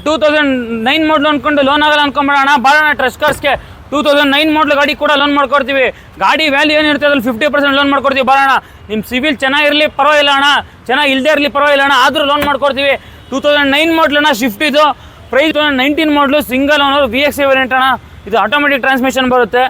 2009 ಮಾಡಲು ಅನ್ಕೊಂಡು ಲೋನ್ ಆಗಲ್ಲ ಅನ್ಕೊಂಬೇಡ ಅಣ್ಣ. ಬಾಳೋಣ ಟ್ರಸ್ಟ್ ಕಾರ್ಸ್ಗೆ 2009 ಮಾಡಲು ಗಾಡಿ ಕೂಡ ಲೋನ್ ಮಾಡ್ಕೊಡ್ತೀವಿ. ಗಾಡಿ ವ್ಯಾಲ್ಯೂ ಏನಿರುತ್ತೆ ಅದ್ರಲ್ಲಿ 50% ಲೋನ್ ಮಾಡ್ಕೊಡ್ತೀವಿ. ಬಾಳೋಣ, ನಿಮ್ಮ ಸಿವಿಲ್ ಚೆನ್ನಾಗಿರಲಿ ಪರವಾಗಿಲ್ಲ ಅಣ್ಣ, ಚೆನ್ನಾಗಿ ಇಲ್ಲದೆ ಇರಲಿ ಪರವಾಗಿಲ್ಲ ಅಣ್ಣ, ಆದರೂ ಲೋನ್ ಮಾಡ್ಕೊಡ್ತೀವಿ. 2009 ಮಾಡಲು ಅಣ್ಣ, ಶಿಫ್ಟ್ ಇದು. ಪ್ರೈಸ್ 2019 ಮಾಡಲು ಸಿಂಗಲ್ ಓನರ್ VXI ವೇರಿಯಂಟ್ ಅಣ್ಣ. ಇದು ಆಟೋಮೆಟಿಕ್ ಟ್ರಾನ್ಸ್ಮಿಷನ್ ಬರುತ್ತೆ.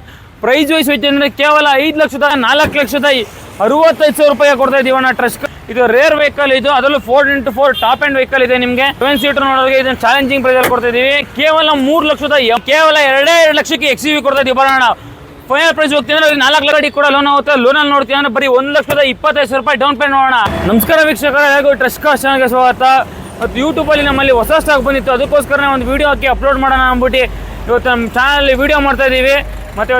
ಪ್ರೈಸ್ ವೈಸ್ ಹೋಯ್ತು ಅಂದರೆ ಕೇವಲ 5,04,65,000 ರೂಪಾಯಿ ಕೊಡ್ತಾ ಇದೀವಿ ಅಣ್ಣ. ಟ್ರಸ್ಟ್ ಇದು ರೇರ್ ವೆಹಿಕಲ್, ಇದು ಅದರಲ್ಲೂ 4x4 ಟಾಪ್ ಆ್ಯಂಡ್ ವೆಹಿಕಲ್ ಇದೆ. ನಿಮಗೆ 7 ಸೀಟರ್ ನೋಡೋರಿಗೆ ಇದನ್ನು ಚಾಲೆಂಜಿಂಗ್ ಪ್ರೈಸಲ್ಲಿ ಕೊಡ್ತಾ ಇದೀವಿ. ಕೇವಲ 2 ಲಕ್ಷಕ್ಕೆ XUV ಕೊಡ್ತಾ ಇದೀವಿ. ಬರೋಣ, ಫೈನಲ್ ಪ್ರೈಸ್ ಹೋಗ್ತೀನಿ ಅಂದ್ರೆ 4 ಲಕ್ಷ ಗಾಡಿ ಕೂಡ ಲೋನ್ ಆಗುತ್ತೆ. ಲೋನಲ್ಲಿ ನೋಡ್ತೀವಿ ಅಂದ್ರೆ ಬರೀ 1,25,000 ರೂಪಾಯಿ ಡೌನ್ ಪೇಮೆಂಟ್ ಮಾಡೋಣ. ನಮಸ್ಕಾರ ವೀಕ್ಷಕರೇ, ಹೇಗೂ ಟ್ರಸ್ಟ್ ಕಾರ್ಸ್ ಚಾನಲ್ಗೆ ಸ್ವಾಗತ. ಮತ್ತು ಯೂಟ್ಯೂಬಲ್ಲಿ ನಮ್ಮಲ್ಲಿ ಹೊಸ ಸ್ಟಾಕ್ ಬಂದಿತ್ತು, ಅದಕ್ಕೋಸ್ಕರ ಒಂದು ವೀಡಿಯೋ ಹಾಕಿ ಅಪ್ಲೋಡ್ ಮಾಡೋಣ ಅಂದ್ಬಿಟ್ಟು ಇವತ್ತು ನಮ್ಮ ಚಾನಲಲ್ಲಿ ವೀಡಿಯೋ ಮಾಡ್ತಾ ಇದ್ದೀವಿ. ಮತ್ತು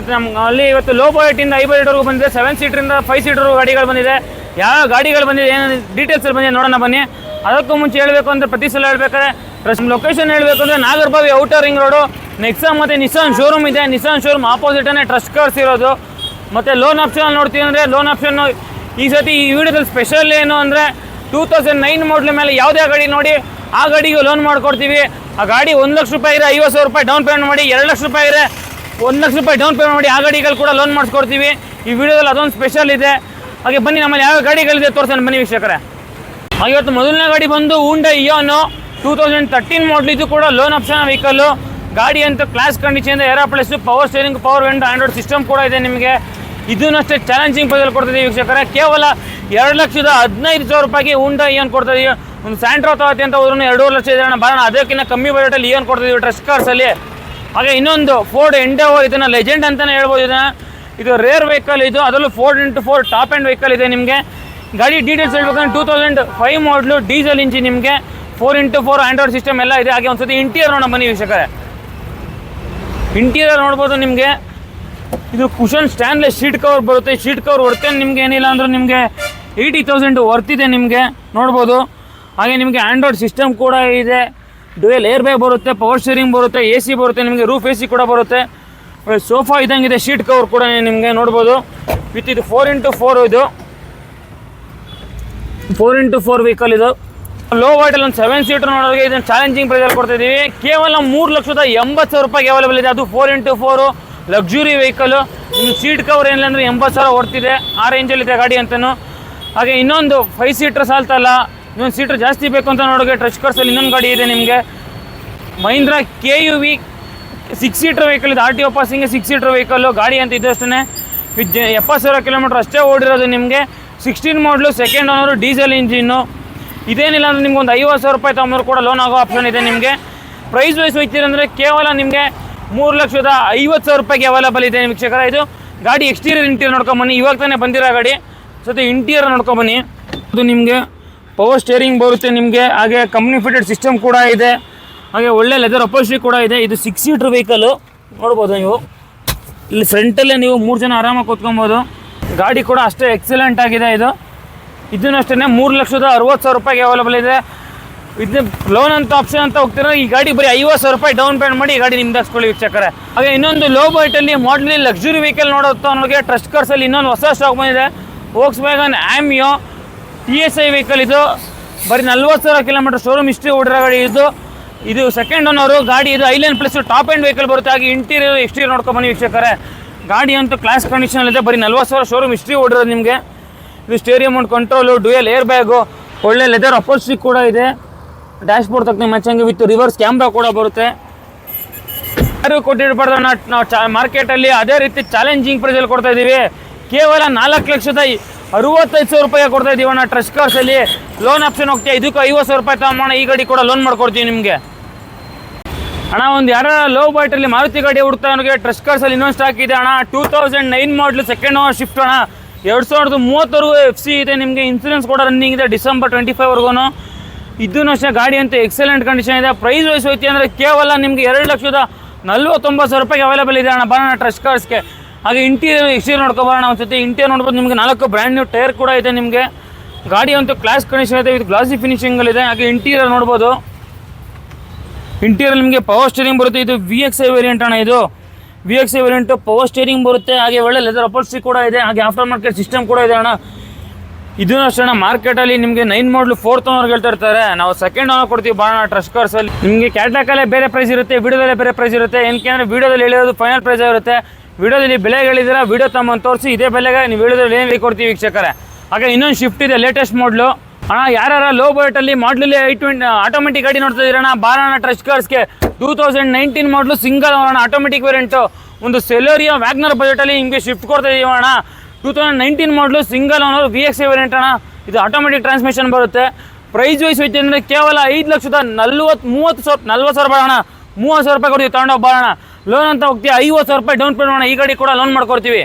ಇವತ್ತು ಲೋ ಬಜೆಟಿಂದ ಹೈ ಬಜೆಟ್ವರೆಗೂ ಬಂದಿದೆ. 7 ಸೀಟ್ರಿಂದ 5 ಸೀಟರ್ವರೆಗೂ ಗಾಡಿಗಳು ಬಂದಿದೆ. ಯಾವ ಗಾಡಿಗಳು ಬಂದಿದೆ, ಏನು ಡೀಟೇಲ್ಸಲ್ಲಿ ಬಂದಿದೆ ನೋಡೋಣ ಬನ್ನಿ. ಅದಕ್ಕೂ ಮುಂಚೆ ಹೇಳಬೇಕು ಅಂದರೆ ಪ್ರತಿ ಸಲ ಹೇಳ್ಬೇಕಾದ್ರೆ ಲೊಕೇಶನ್ ಹೇಳಬೇಕು ಅಂದರೆ Nagarbhavi outer ring road, Nexa ಮತ್ತು ನಿಸಾನ್ ಶೋರೂಮ್ ಇದೆ. ನಿಸಾನ್ ಶೋರೂಮ್ ಆಪೋಸಿಟೇ ಟ್ರಸ್ಟ್ ಕಾರ್ಸ್ ಇರೋದು. ಮತ್ತು ಲೋನ್ ಆಪ್ಷನ್ ನೋಡ್ತೀವಿ ಅಂದರೆ ಲೋನ್ ಆಪ್ಷನ್ನು ಈ ಸತಿ ಈ ವಿಡಿಯೋದಲ್ಲಿ ಸ್ಪೆಷಲ್ ಏನು ಅಂದರೆ 2009 ಮಾಡಲ್ ಮೇಲೆ ಯಾವುದೇ ಗಾಡಿ ನೋಡಿ ಆ ಗಾಡಿಗೆ ಲೋನ್ ಮಾಡ್ಕೊಡ್ತೀವಿ. ಆ ಗಾಡಿ 1 ಲಕ್ಷ ರೂಪಾಯಿ ಇದ್ರೆ 50,000 ರೂಪಾಯಿ ಡೌನ್ ಪೇಮೆಂಟ್ ಮಾಡಿ, 2 ಲಕ್ಷ ರೂಪಾಯಿ ಇದ್ರೆ 1 ಲಕ್ಷ ರೂಪಾಯಿ ಡೌನ್ ಪೇಮೆಂಟ್ ಮಾಡಿ ಆ ಗಾಡಿಗಳು ಕೂಡ ಲೋನ್ ಮಾಡಿಸ್ಕೊಡ್ತೀವಿ. ಈ ವಿಡಿಯೋದಲ್ಲಿ ಅದೊಂದು ಸ್ಪೆಷಲ್ ಇದೆ. ಹಾಗೆ ಬನ್ನಿ, ನಮ್ಮಲ್ಲಿ ಯಾವ ಗಾಡಿಗಳಿದೆ ತೋರಿಸೋಣ ಬನ್ನಿ ವೀಕ್ಷಕರೇ. ಇವತ್ತು ಮೊದಲನೇ ಗಾಡಿ ಬಂದು Hyundai Eon 2013 ಮಾಡಲ್. ಇದು ಕೂಡ ಲೋನ್ ಆಪ್ಷನ್ ವೆಹಿಕಲ್ಲು. ಗಾಡಿ ಅಂತ class condition, air plus, power steering, power window, Android system ಕೂಡ ಇದೆ ನಿಮಗೆ. ಇದನ್ನೂ ಅಷ್ಟೇ ಚಾಲೆಂಜಿಂಗ್ ಪ್ರೈಸಲ್ಲಿ ಕೊಡ್ತಿದ್ದೀವಿ ವೀಕ್ಷಕರೇ. ಕೇವಲ 2,15,000 ರೂಪಾಯಿಗೆ Hyundai Eon ಕೊಡ್ತಾ ಇದೀವಿ. ಒಂದು ಸ್ಯಾಂಟ್ರೋ ತಗೋತಿ ಅಂತ ಹೋದ್ರೂ 2.5 ಲಕ್ಷ ಇದೆ. ಬರೋಣ, ಅದಕ್ಕಿಂತ ಕಮ್ಮಿ ಬಜೆಟಲ್ಲಿ Eon ಕೊಡ್ತಿದ್ದೀವಿ ಟ್ರಸ್ಟ್ ಕಾರ್ಸಲ್ಲಿ. ಹಾಗೆ ಇನ್ನೊಂದು ಫೋರ್ಡ್ ಎಂಡೆವೋ, ಇದನ್ನು ಲೆಜೆಂಡ್ ಅಂತಲೇ ಹೇಳ್ಬೋದು. ಇದು ರೇರ್ ವೆಹಿಕಲ್, ಇದು ಅದರಲ್ಲೂ 4x4 ಟಾಪ್ ಆ್ಯಂಡ್ ವೆಹಿಕಲ್ ಇದೆ. ನಿಮಗೆ ಗಾಡಿ ಡೀಟೇಲ್ಸ್ ಹೇಳ್ಬೇಕಂದ್ರೆ 2005 ಮಾಡಲು, ಡೀಸೆಲ್ ಇಂಜಿನ್, ನಿಮಗೆ 4x4 ಆಂಡ್ರಾಯ್ಡ್ ಸಿಸ್ಟಮ್ ಎಲ್ಲ ಇದೆ. ಹಾಗೆ ಒಂದು ಸತಿ ಇಂಟೀರಿಯರ್ ನೋಡೋಣ ಬನ್ನಿ ವೀಕ್ಷಕರೇ. ಇಂಟೀರಿಯರ್ ನೋಡ್ಬೋದು. ನಿಮಗೆ ಇದು ಕುಷನ್ ಸ್ಟ್ಯಾನ್ಲೆಸ್ ಶೀಟ್ ಕವರ್ ಬರುತ್ತೆ. ಶೀಟ್ ಕವರ್ ವರ್ತೆ ನಿಮ್ಗೆ ಏನಿಲ್ಲ ಅಂದ್ರೆ ನಿಮಗೆ 80,000 ವರ್ತಿದೆ ನಿಮಗೆ ನೋಡ್ಬೋದು. ಹಾಗೆ ನಿಮಗೆ ಆಂಡ್ರಾಯ್ಡ್ ಸಿಸ್ಟಮ್ ಕೂಡ ಇದೆ. ಡ್ಯುಯಲ್ ಏರ್ ಬ್ಯಾಗ್ ಬರುತ್ತೆ, ಪವರ್ ಸ್ಟೀರಿಂಗ್ ಬರುತ್ತೆ, AC ಬರುತ್ತೆ, ನಿಮಗೆ ರೂಫ್ AC ಕೂಡ ಬರುತ್ತೆ. ಸೋಫಾ ಇದ್ದಂಗಿದೆ. ಶೀಟ್ ಕವರ್ ಕೂಡ ನಿಮಗೆ ನೋಡ್ಬೋದು. ವಿತ್ ಇದು 4x4 ಇದು 4x4 ವೆಹಿಕಲ್. ಇದು ಲೋ ಬಜೆಟಲ್ಲಿ ಒಂದು 7 ಸೀಟರ್ ನೋಡೋರಿಗೆ ಇದನ್ನು ಚಾಲೆಂಜಿಂಗ್ ಪ್ರೈಸಲ್ಲಿ ಕೊಡ್ತಾ ಇದ್ದೀವಿ. ಕೇವಲ 3,80,000 ರೂಪಾಯಿಗೆ ಅವೈಲೇಬಲ್ ಇದೆ. ಅದು 4x4 ಲಕ್ಸುರಿ ವೆಹಿಕಲ್ಲು. ಇನ್ನು ಸೀಟ್ ಕವರ್ ಏನಿಲ್ಲ ಅಂದರೆ 80,000 ಹೊರ್ತಿದೆ. ಆ ರೇಂಜಲ್ಲಿದೆ ಗಾಡಿ ಅಂತಲೂ. ಹಾಗೆ ಇನ್ನೊಂದು 5 ಸೀಟರ್ ಸಾಲ್ತಲ್ಲ, ಇನ್ನೊಂದು ಸೀಟರ್ ಜಾಸ್ತಿ ಬೇಕು ಅಂತ ನೋಡೋಕೆ ಟ್ರಸ್ಟ್ ಕಾರ್ಸಲ್ಲಿ ಇನ್ನೊಂದು ಗಾಡಿ ಇದೆ ನಿಮಗೆ. ಮಹೀಂದ್ರ KUV 6 ಸೀಟರ್ ವೆಹಿಕಲ್ ಇದೆ. RTO ಪಾಸಿಂಗ್ಗೆ 6 seater vehicle. ಗಾಡಿ ಅಂತ ಇದು ಅಷ್ಟೇ ವಿತ್ 70,000 ಕಿಲೋಮೀಟ್ರ್ ಅಷ್ಟೇ ಓಡಿರೋದು. ನಿಮಗೆ 16 ಮಾಡಲು, ಸೆಕೆಂಡ್ ಓನರು, ಡೀಸೆಲ್ ಇಂಜಿನ್ನು. ಇದೇನಿಲ್ಲ ಅಂದರೆ ನಿಮ್ಗೆ ಒಂದು 50,000 ರೂಪಾಯಿ ತಗೊಂಡ್ರು ಕೂಡ ಲೋನ್ ಆಗೋ ಆಪ್ಷನ್ ಇದೆ ನಿಮಗೆ. ಪ್ರೈಸ್ ವೈಸ್ ಹೋಗ್ತೀರಂದರೆ ಕೇವಲ ನಿಮಗೆ 3,50,000 ರೂಪಾಯಿಗೆ ಅವೈಲೇಬಲ್ ಇದೆ ವೀಕ್ಷಕರ. ಇದು ಗಾಡಿ ಎಕ್ಸ್ಟೀರಿಯರ್ ಇಂಟೀರಿಯರ್ ನೋಡ್ಕೊಂಬನ್ನಿ. ಇವಾಗ ತಾನೇ ಬಂದಿರೋ ಗಾಡಿ, ಸತಿ ಇಂಟೀರಿಯರ್ ನೋಡ್ಕೊಂಬನ್ನಿ. ಅದು ನಿಮಗೆ ಪವರ್ ಸ್ಟೇರಿಂಗ್ ಬರುತ್ತೆ ನಿಮಗೆ. ಹಾಗೆ ಕಂಪ್ನಿ ಫಿಟೆಡ್ ಸಿಸ್ಟಮ್ ಕೂಡ ಇದೆ. ಹಾಗೆ ಒಳ್ಳೆ ಲೆದರ್ ಅಪೋಲ್ಸ್ಟ್ರಿ ಕೂಡ ಇದೆ. ಇದು 6 ಸೀಟರ್ ವೆಹಿಕಲ್ಲು ನೋಡ್ಬೋದು ನೀವು. ಇಲ್ಲಿ ಫ್ರಂಟಲ್ಲೇ ನೀವು 3 ಜನ ಆರಾಮಾಗಿ ಕೂತ್ಕೊಬೋದು. ಗಾಡಿ ಕೂಡ ಅಷ್ಟೇ ಎಕ್ಸಲೆಂಟ್ ಆಗಿದೆ. ಇದನ್ನು ಅಷ್ಟೇ 3,60,000 ರೂಪಾಯಿಗೆ ಅವೈಲೇಬಲ್ ಇದೆ. ಇದು ಲೋನ್ ಅಂತ ಆಪ್ಷನ್ ಅಂತ ಹೋಗ್ತೀರ. ಈ ಗಾಡಿ ಬರೀ 50,000 ರೂಪಾಯಿ ಡೌನ್ ಪೇಮೆಂಟ್ ಮಾಡಿ ಈ ಗಾಡಿ ನಿಮ್ದು ಹಾಕ್ಸ್ಕೊಳ್ಳಿ ವೀಕ್ಷಕರೇ. ಹಾಗೆ ಇನ್ನೊಂದು ಲೋ ಬಜೆಟಲ್ಲಿ ಮಾಡಲಿ ಲಕ್ಸುರಿ ವೆಹಿಕಲ್ ನೋಡುತ್ತಾ ನನಗೆ ಟ್ರಸ್ಟ್ ಕಾರ್ಸಲ್ಲಿ ಇನ್ನೊಂದು ಹೊಸ ಸ್ಟಾಕ್ ಬಂದಿದೆ. Volkswagen Aimeo TSI vehicle. ಇದು ಬರೀ 40,000 ಕಿಲೋಮೀಟರ್ ಶೋರೂಮ್ ಹಿಸ್ಟ್ರಿ ಓಡಿರೋ ಗಾಡಿ. ಇದು ಸೆಕೆಂಡ್ ಓನರು ಗಾಡಿ. ಇದು island plus top and vehicle ಬರುತ್ತೆ. ಹಾಗೆ ಇಂಟೀರಿಯರ್ ಎಕ್ಸ್ಟೀರಿಯರ್ ನೋಡ್ಕೊಂಬನ್ನಿ ವೀಕ್ಷಕರೇ. ಗಾಡಿ ಅಂತೂ ಕ್ಲಾಸ್ ಕಂಡೀಷನಲ್ಲಿದೆ. ಬರೀ 40,000 ಶೋರೂಮ್ ಹಿಸ್ಟ್ರಿ ಓಡಿರೋದು ನಿಮಗೆ. ಇದು steering mount control, dual air bag, ಒಳ್ಳೆ ಲೆದರ್ ಅಪೋಲ್ಸ್ಟ್ರಿ ಕೂಡ ಇದೆ. ಡ್ಯಾಶ್ ಬೋರ್ಡ್ ತಕ್ಕ ಮಚ್ಚಂಗೆ ವಿತ್ ರಿವರ್ಸ್ ಕ್ಯಾಮ್ರಾ ಕೂಡ ಬರುತ್ತೆ. ಯಾರು ಕೊಟ್ಟಿರ್ಬಾರ್ದು ನಾವು ಮಾರ್ಕೆಟಲ್ಲಿ ಅದೇ ರೀತಿ ಚಾಲೆಂಜಿಂಗ್ ಪ್ರೈಸಲ್ಲಿ ಕೊಡ್ತಾ ಇದ್ದೀವಿ. ಕೇವಲ 4,65,000 ರೂಪಾಯಿ ಕೊಡ್ತಾ ಇದ್ದೀವಿ ಅಣ್ಣ ಟ್ರಸ್ಟ್ ಕಾರ್ಸಲ್ಲಿ. ಲೋನ್ ಆಪ್ಷನ್ ಹೋಗ್ತೀವಿ. ಇದಕ್ಕೂ 50,000 ರೂಪಾಯಿ ತಗೊಂಬೋಣ. ಈ ಗಾಡಿ ಕೂಡ ಲೋನ್ ಮಾಡ್ಕೊಡ್ತೀವಿ ನಿಮಗೆ ಅಣ್ಣ. ಒಂದು ಯಾರ ಲೋ ಬಜೆಟಲ್ಲಿ ಮಾರುತಿ ಗಾಡಿ ಹುಡ್ತಾ ನನಗೆ ಟ್ರಸ್ಟ್ ಕಾರ್ಸಲ್ಲಿ ಇನ್ನೊಂದು ಸ್ಟಾಕ್ ಇದೆ ಅಣ್ಣ. 2009 ಮಾಡಲು, ಸೆಕೆಂಡ್ ಓನರ್ ಶಿಫ್ಟ್ ಅಣ್ಣ. 2030ವರೆಗೂ FC ಇದೆ ನಿಮಗೆ. ಇನ್ಸೂರೆನ್ಸ್ ಕೂಡ ರನ್ನಿಂಗ್ ಇದೆ December 25ವರೆಗೂ. ಇದೂ ಅಷ್ಟೇ ಗಾಡಿ ಅಂತ ಎಕ್ಸಲೆಂಟ್ ಕಂಡೀಷನ್ ಇದೆ. ಪ್ರೈಸ್ ವೈಸ್ ಹೋಯ್ತು ಅಂದರೆ ಕೇವಲ ನಿಮಗೆ 2,49,000 ರೂಪಾಯಿಗೆ ಅವೈಲೇಬಲ್ ಇದೆ ಅಣ್ಣ. ಬರೋಣ ಟ್ರಸ್ಟ್ ಕಾರ್ಸ್ಗೆ. ಹಾಗೆ ಇಂಟೀರಿಯರ್ ಎಕ್ಸ್ಟೀರಿಯರ್ ನೋಡ್ಕೊಬರೋಣ ಒಂದು ಸತಿ. ಇಂಟೀರಿಯರ್ ನೋಡ್ಬೋದು. ನಿಮಗೆ 4 ಬ್ರ್ಯಾಂಡ್ ನ್ಯೂ ಟೈರ್ ಕೂಡ ಇದೆ ನಿಮಗೆ. ಗಾಡಿ ಅಂತೂ ಕ್ಲಾಸ್ ಕಂಡೀಷನ್ ಇದೆ ವಿತ್ ಗ್ಲಾಸಿ ಫಿನಿಶಿಂಗಲ್ಲಿದೆ. ಹಾಗೆ ಇಂಟೀರಿಯರ್ ನೋಡ್ಬೋದು. ಇಂಟೀರಿಯರ್ ನಿಮಗೆ ಪವರ್ ಸ್ಟೇರಿಂಗ್ ಬರುತ್ತೆ. ಇದು VXI ವೇರಿಯಂಟ್ ಅಣ್ಣ. ಇದು VXI ವೇರಿಯಂಟು ಪವರ್ ಸ್ಟೇರಿಂಗ್ ಬರುತ್ತೆ. ಹಾಗೆ ಒಳ್ಳೆ ಲೆದರ್ ಅಪೋಲ್ಸ್ಟ್ರಿ ಕೂಡ ಇದೆ. ಹಾಗೆ ಆಫ್ಟರ್ ಮಾರ್ಕೆಟ್ ಸಿಸ್ಟಮ್ ಕೂಡ ಇದೆ ಅಣ್ಣ. ಇದೂ ಅಷ್ಟೇ ಮಾರ್ಕೆಟಲ್ಲಿ ನಿಮಗೆ 9 ಮಾಡಲು 4th ಓನರ್ ಹೇಳ್ತಾ ಇರ್ತಾರೆ, ನಾವು ಸೆಕೆಂಡ್ ಓನರ್ ಕೊಡ್ತೀವಿ ಬಾಣ ಟ್ರಸ್ಟ್ ಕಾರ್ಸಲ್ಲಿ. ನಿಮಗೆ ಕ್ಯಾಟ್ಲಾಕಲ್ಲೇ ಬೇರೆ ಪ್ರೈಸ್ ಇರುತ್ತೆ, ವಿಡಿಯೋದಲ್ಲೇ ಬೇರೆ ಪ್ರೈಸ್ ಇರುತ್ತೆ. ಏನಕ್ಕೆ ಅಂದರೆ ವಿಡಿಯೋದಲ್ಲಿ ಹೇಳಿರೋದು ಫೈನಲ್ ಪ್ರೈಸ್ ಇರುತ್ತೆ. ವಿಡಿಯೋದಲ್ಲಿ ಬೆಲೆ ಹೇಳಿದ್ರೆ ವಿಡಿಯೋ ತಮ್ಮನ್ನು ತೋರಿಸಿ ಇದೇ ಬೆಲೆಗೆ ನೀವು ವಿಡಿಯೋದಲ್ಲಿ ಏನು ಕೊಡ್ತೀವಿ ವೀಕ್ಷಕರೇ. ಹಾಗೆ ಇನ್ನೊಂದು ಶಿಫ್ಟ್ ಇದೆ ಲೇಟೆಸ್ಟ್ ಮಾಡಲು ಅಣ್ಣ. ಯಾರು ಲೋ ಬಜೆಟಲ್ಲಿ ಮಾಡಲಲ್ಲಿ 820 ಆಟೋಮೆಟಿಕ್ ಗಾಡಿ ನೋಡ್ತಾ ಇದ್ದೀರಣ್ಣ, ಬಾರಣ್ಣ ಟ್ರಸ್ಟ್ ಕಾರ್ಸ್ಗೆ. 2019 ಮಾಡಲು ಸಿಂಗಲ್ ಅಣ್ಣ, ಆಟೋಮೆಟಿಕ್ ವೇರಿಯಂಟು. ಒಂದು ಸೆಲೋರಿಯಾ ವ್ಯಾಗ್ನರ್ ಬಜೆಟಲ್ಲಿ ನಿಮಗೆ ಶಿಫ್ಟ್ ಕೊಡ್ತಾ ಇದೀವಿ ಅಣ್ಣ. 2019 ಮಾಡಲು ಸಿಂಗಲ್ ಓನರ್ VXI ವೇರಿಯಂಟ್ ಅಣ್ಣ. ಇದು ಆಟೋಮೆಟಿಕ್ ಟ್ರಾನ್ಸ್ಮಿಷನ್ ಬರುತ್ತೆ. ಪ್ರೈಸ್ ವೈಸ್ ಹೋಯ್ತು ಅಂದರೆ ಕೇವಲ 5,40,000 ರೂಪಾಯಿ ಅಣ್ಣ. 30,000 ರೂಪಾಯಿ ಕೊಡ್ತೀವಿ ತಗೊಂಡೋಗಿ ಬರೋಣ. ಲೋನ್ ಅಂತ ಹೋಗ್ತೀವಿ 50,000 ರೂಪಾಯಿ ಡೌನ್ ಪೇಮೆಂಟ್ ಮಾಡೋಣ. ಈ ಗಾಡಿ ಕೂಡ ಲೋನ್ ಮಾಡ್ಕೊಡ್ತೀವಿ.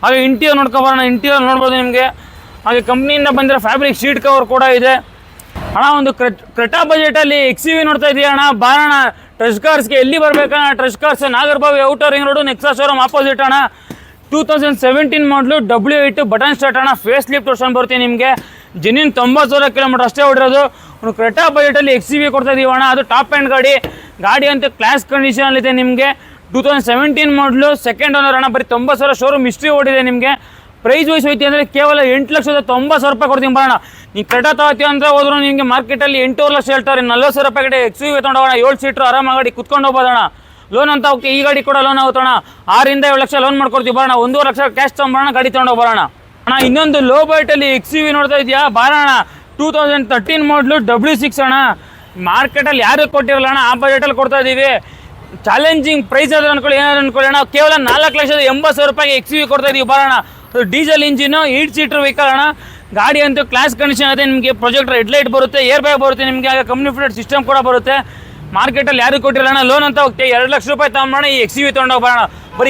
ಹಾಗೆ ಇಂಟೀರಿಯರ್ ನೋಡ್ಕೊಬರೋಣ, ಇಂಟೀರಿಯರ್ ನೋಡ್ಬೋದು ನಿಮಗೆ. ಹಾಗೆ ಕಂಪ್ನಿಯಿಂದ ಬಂದಿರೋ ಫ್ಯಾಬ್ರಿಕ್ ಶೀಟ್ ಕವರ್ ಕೂಡ ಇದೆ ಅಣ್ಣ. ಒಂದು ಕ್ರೆಟಾ ಬಜೆಟಲ್ಲಿ XUV ನೋಡ್ತಾ ಇದೀಯ ಅಣ್ಣ, ಬಾರಣ ಟ್ರಸ್ಟ್ ಕಾರ್ಸ್ಗೆ. ಎಲ್ಲಿ ಬರಬೇಕಣ್ಣ trust cars? Nagarbhavi outer ring road Nexa showroom opposite ಅಣ್ಣ. 2017 ಮಾಡಲು W8 ಬಟನ್ ಸ್ಟಾರ್ಟ್ ಅಣ್ಣ. ಫೇಸ್ ಲಿಫ್ಟ್ ವರ್ಷನ್ ಬರುತ್ತೆ ನಿಮಗೆ. ಜೆನ್ಯೂನ್ 90,000 ಕಿಲೋಮೀಟರ್ ಅಷ್ಟೇ ಹೊಡಿರೋದು. ಒಂದು ಕ್ರೆಟಾ ಬಜೆಟಲ್ಲಿ XUV ಕೊಡ್ತಾ ಇದೀವಿ ಅಣ್ಣ. ಅದು ಟಾಪ್ ಆ್ಯಂಡ್ ಗಾಡಿ ಅಂತ ಕ್ಲಾಸ್ ಕಂಡೀಷನಲ್ಲಿದೆ ನಿಮಗೆ. 2017 ಮಾಡಲು ಸೆಕೆಂಡ್ ಓನರ್ ಅಣ್ಣ. ಬರೀ 90,000 ಶೋರೂಮ್ ಹಿಸ್ಟ್ರಿ ಓಡಿದೆ ನಿಮಗೆ. ಪ್ರೈಸ್ ವೈಸ್ ಹೋಯ್ತು ಅಂದರೆ ಕೇವಲ 8,90,000 ರೂಪಾಯಿ ಕೊಡ್ತೀನಿ ಬರೋಣ. ನೀವು ಕ್ರೆಟಾ ತಗೋತೀವಿ ಅಂದರೆ ಹೋದ್ರು ನಿಮಗೆ ಮಾರ್ಕೆಟಲ್ಲಿ 8 ಲಕ್ಷ ಹೇಳ್ತಾರೆ. 40,000 ರೂಪಾಯಿ ಗಡೆ XUV ತೊಗೊಂಡೋಗೋಣ. 7 ಸೀಟ್ರು ಆರಾಮಾಗಿ ಕುತ್ಕೊಂಡು ಹೋಗೋದಣ್ಣ. ಲೋನ್ ಅಂತ ಹೋಗ್ತೀವಿ. ಈ ಗಾಡಿ ಕೂಡ ಲೋನ್ ಆಗುತ್ತಣ್ಣ. 6 7 ಲಕ್ಷ ಲೋನ್ ಮಾಡ್ಕೊಡ್ತೀವಿ ಬರೋಣ. 1.5 ಲಕ್ಷ ಕ್ಯಾಶ್ ತೊಗೊಂಬರೋಣ, ಗಾಡಿ ತೊಗೊಂಡೋಗಿ ಬರೋಣ ಅಣ್ಣ. ಇನ್ನೊಂದು ಲೋ ಬೈಟಲ್ಲಿ XUV ನೋಡ್ತಾ ಇದೆಯಾ ಬಾರೋಣ. 2013 ಮಾಡಲು W6 ಅಣ್ಣ. ಮಾರ್ಕೆಟಲ್ಲಿ ಯಾರು ಕೊಟ್ಟಿರಲ್ಲ ಅಣ್ಣ, ಆ ಬಜೆಟಲ್ಲಿ ಕೊಡ್ತಾ ಇದ್ದೀವಿ. ಚಾಲೆಂಜಿಂಗ್ ಪ್ರೈಸ್ ಅದ ಅನ್ಕೊಳ್ಳಿ, ಏನಾದ್ರು ಅನ್ಕೊಳ್ಳಿ ಅಣ್ಣ. ಕೇವಲ 4,80,000 ರೂಪಾಯಿಗೆ XUV ಕೊಡ್ತಾ ಇದೀವಿ ಬರೋಣ. ಡೀಸೆಲ್ ಇಂಜಿನು 8 ಸೀಟರ್ ವೆಹಿಕಲ್ ಅಣ್ಣ. ಗಾಡಿ ಅಂತೂ ಕ್ಲಾಸ್ ಕಂಡೀಷನ್ ಅದೇ. ನಿಮಗೆ ಪ್ರೊಜೆಕ್ಟರ್ ಹೆಡ್ಲೈಟ್ ಬರುತ್ತೆ, ಏರ್ ಬ್ಯಾಗ್ ಬರುತ್ತೆ ನಿಮಗೆ. ಆಗ ಕಂಪ್ನಿ ಫಿಟೆಡ್ ಸಿಸ್ಟಮ್ ಕೂಡ ಬರುತ್ತೆ. ಮಾರ್ಕೆಟಲ್ಲಿ ಯಾರು ಕೊಟ್ಟಿರಲ್ಲ ಅಣ್ಣ. ಲೋನ್ ಅಂತ ಹೋಗ್ತೀವಿ 2 ಲಕ್ಷ ರೂಪಾಯಿ ತಗೊಂಬೋಣ. ಈ XUV ತೊಗೊಂಡೋಗಿ ಬರೋಣ. ಬರೀ